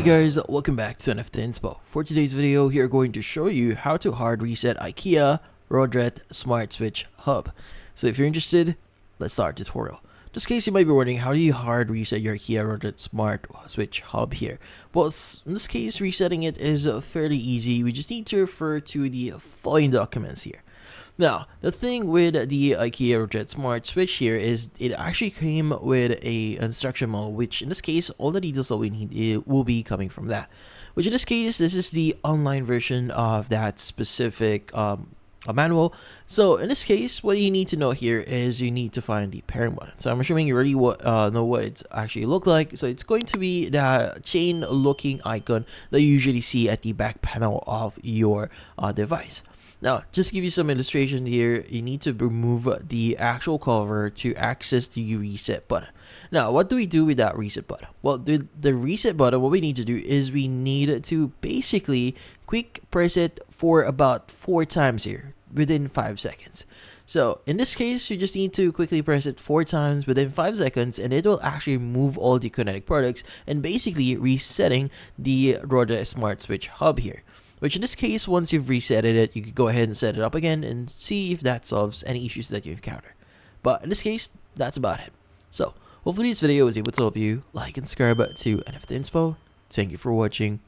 Hey guys, welcome back to NFT Inspo. For today's video, we are going to show you how to hard reset Ikea Rodret Smart Switch Hub. So if you're interested, let's start the tutorial. Just in case you might be wondering, how do you hard reset your Ikea Rodret Smart Switch Hub here? Well, in this case, resetting it is fairly easy. We just need to refer to the following documents here. Now, the thing with the Ikea Rodret Smart Switch here is it actually came with a instruction manual, which in this case, all the details that we need will be coming from that. Which in this case, this is the online version of that specific manual. So in this case, what you need to know here is you need to find the pairing button. So I'm assuming you already know what it's actually look like. So it's going to be the chain looking icon that you usually see at the back panel of your device. Now, just to give you some illustration here, you need to remove the actual cover to access the reset button. Now, what do we do with that reset button? Well, the reset button, what we need to do is we need to basically quick press it for about 4 times here within 5 seconds. So in this case, you just need to quickly press it 4 times within 5 seconds, and it will actually move all the connected products and basically resetting the Rodret Smart Switch Hub here. Which in this case, once you've resetted it, you can go ahead and set it up again and see if that solves any issues that you encounter. But in this case, that's about it. So hopefully this video was able to help you. Like and subscribe to NFT Inspo. Thank you for watching.